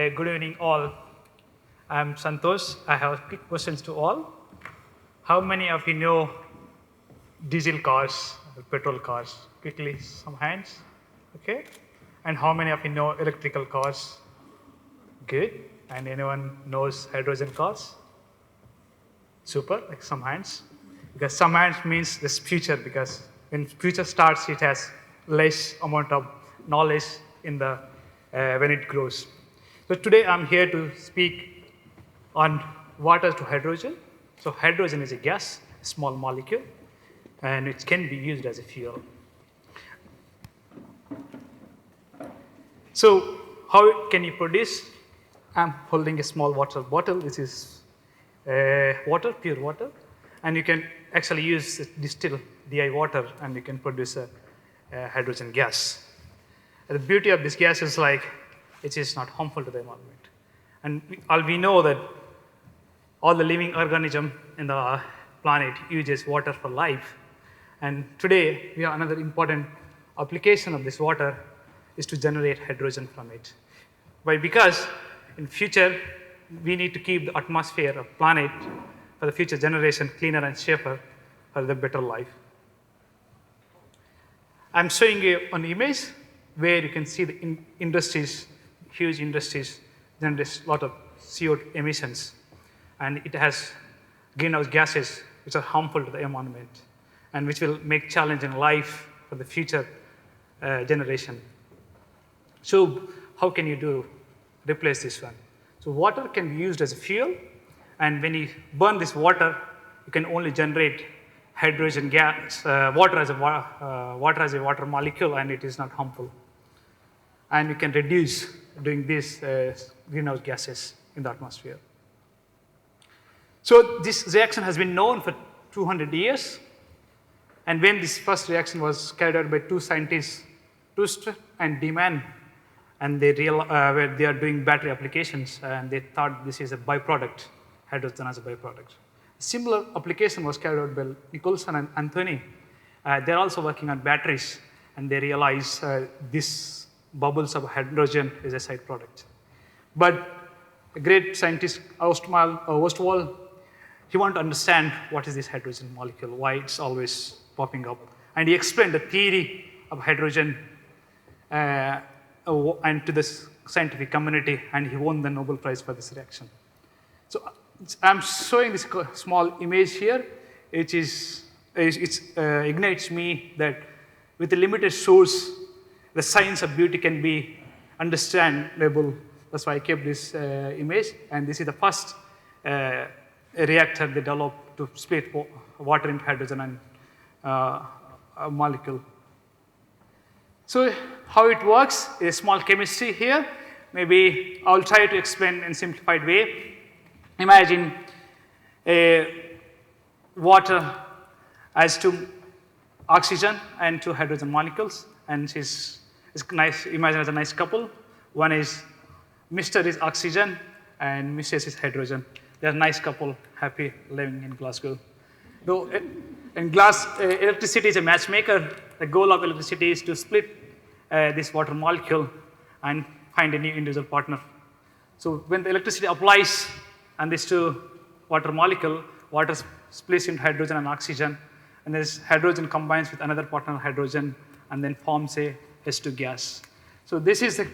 Good evening, all. I'm Santhosh. I have quick questions to all. How many of you know diesel cars, petrol cars? Quickly, some hands. Okay. And how many of you know electrical cars? Good. And anyone knows hydrogen cars? Super. Like some hands. Because some hands means this future. Because when future starts, it has less amount of knowledge in the when it grows. So today I'm here to speak on water to hydrogen. So hydrogen is a gas, a small molecule, and it can be used as a fuel. So how can you produce? I'm holding a small water bottle. This is water, pure water, and you can actually use distill DI water, and you can produce a hydrogen gas. The beauty of this gas is like it is not harmful to the environment. And we know that all the living organism in the planet uses water for life. And today, we have another important application of this water is to generate hydrogen from it. Why? Because in future, we need to keep the atmosphere of planet for the future generation cleaner and safer for the better life. I'm showing you an image where you can see the industries, huge industries, generate a lot of CO2 emissions. And it has greenhouse gases which are harmful to the environment and which will make challenging life for the future generation. So how can you replace this one? So water can be used as a fuel, and when you burn this water, you can only generate hydrogen gas, water as a water molecule, and it is not harmful. And you can reduce doing these greenhouse gases in the atmosphere. So this reaction has been known for 200 years. And when this first reaction was carried out by two scientists, Tust and Deman, and they where they are doing battery applications, and they thought this is a byproduct, hydrogen as a byproduct. A similar application was carried out by Nicholson and Anthony. They're also working on batteries, and they realize this bubbles of hydrogen is a side product. But a great scientist, Ostwald, he wanted to understand what is this hydrogen molecule, why it's always popping up. And he explained the theory of hydrogen and to the scientific community, and he won the Nobel Prize for this reaction. So I'm showing this small image here. It ignites me that with a limited source, the science of beauty can be understandable. That's why I kept this image. And this is the first reactor they developed to split water into hydrogen and a molecule. So how it works is small chemistry here. Maybe I'll try to explain in a simplified way. Imagine a water has two oxygen and two hydrogen molecules, and it's nice. Imagine as a nice couple. One is Mr. is oxygen and Mrs. is hydrogen. They're a nice couple, happy living in Glasgow. Though in electricity is a matchmaker. The goal of electricity is to split this water molecule and find a new individual partner. So when the electricity applies on these two water molecule, water splits into hydrogen and oxygen, and this hydrogen combines with another partner hydrogen and then forms a H2 gas. So this is the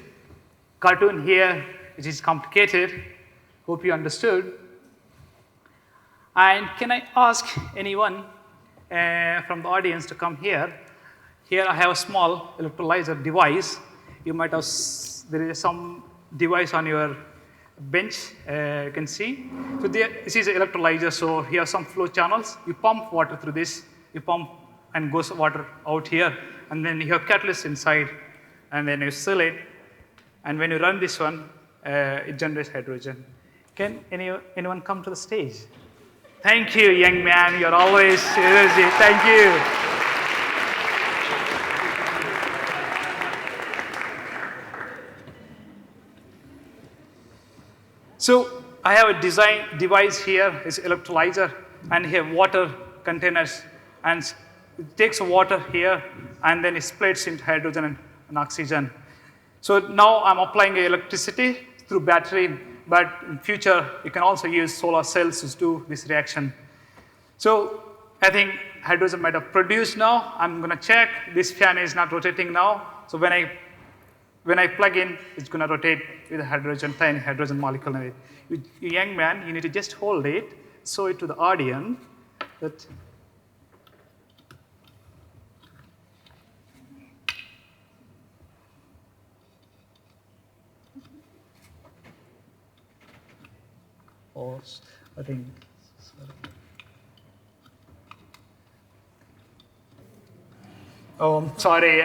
cartoon here, which is complicated. Hope you understood. And can I ask anyone from the audience to come here? Here I have a small electrolyzer device. You might have, there is some device on your bench, you can see. So this is an electrolyzer, so here are some flow channels. You pump water through this, you pump and goes water out here, and then you have catalyst inside, and then you seal it, and when you run this one, it generates hydrogen. Can anyone come to the stage? Thank you, young man, you're always energy, thank you. So I have a device here, it's electrolyzer, and here water containers, and it takes water here, and then it splits into hydrogen and oxygen. So now I'm applying electricity through battery, but in future, you can also use solar cells to do this reaction. So I think hydrogen might have produced now. I'm going to check. This fan is not rotating now. So when I plug in, it's going to rotate with a hydrogen, tiny hydrogen molecule in it. You young man, you need to just hold it, show it to the audience that I think. Sorry. Oh, sorry,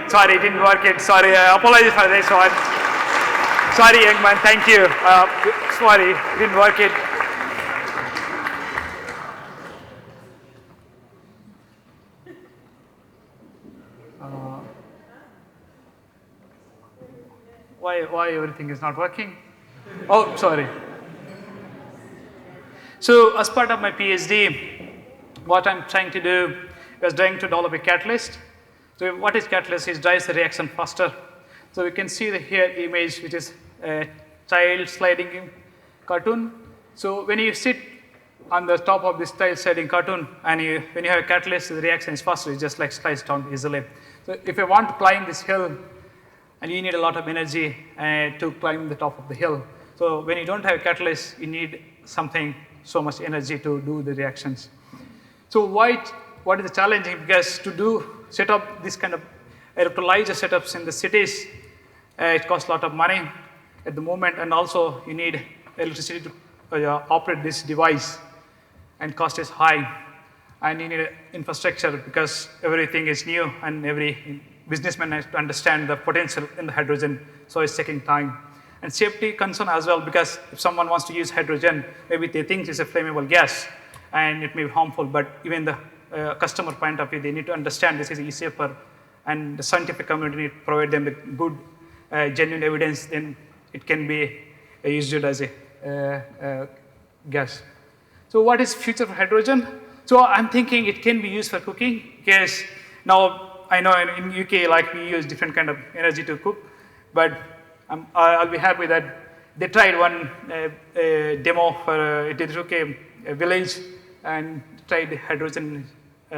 sorry, it didn't work. Sorry, I apologize for this one. Sorry, young man, thank you. Sorry, it didn't work. Why everything is not working? Oh, sorry. So as part of my PhD, what I'm trying to do is trying to develop a catalyst. So what is catalyst? It drives the reaction faster. So we can see the here image, which is a child sliding cartoon. So when you sit on the top of this child sliding cartoon, and when you have a catalyst, the reaction is faster. It just like slides down easily. So if you want to climb this hill, and you need a lot of energy to climb the top of the hill. So when you don't have a catalyst, you need something so much energy to do the reactions. So what is the challenging? Because to set up this kind of electrolyzer setups in the cities, it costs a lot of money at the moment, and also you need electricity to operate this device, and cost is high. And you need infrastructure because everything is new, and every businessman has to understand the potential in the hydrogen, so it's taking time. And safety concern as well, because if someone wants to use hydrogen, maybe they think it's a flammable gas and it may be harmful, but even the customer point of view, they need to understand this is safer, and the scientific community need to provide them with good, genuine evidence, then it can be used as a gas. So what is future for hydrogen? So I'm thinking it can be used for cooking, because now I know in UK, like we use different kind of energy to cook, but I'll be happy that they tried one demo for they took a village and tried hydrogen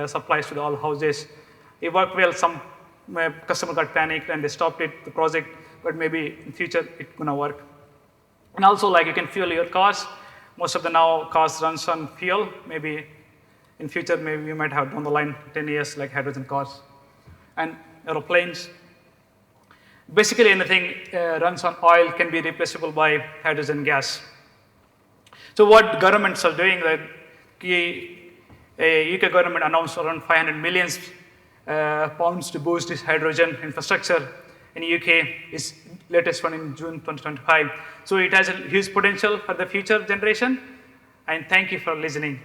supplies to all houses. It worked well. Some customer got panicked and they stopped the project, but maybe in future it's gonna work. And also, like, you can fuel your cars. Most of the now cars runs on fuel. Maybe in future, maybe we might have down the line 10 years like hydrogen cars. And aeroplanes. Basically anything runs on oil can be replaceable by hydrogen gas. So what governments are doing, like UK government announced around 500 million pounds to boost this hydrogen infrastructure in UK, is latest one in June 2025. So it has a huge potential for the future generation, and thank you for listening.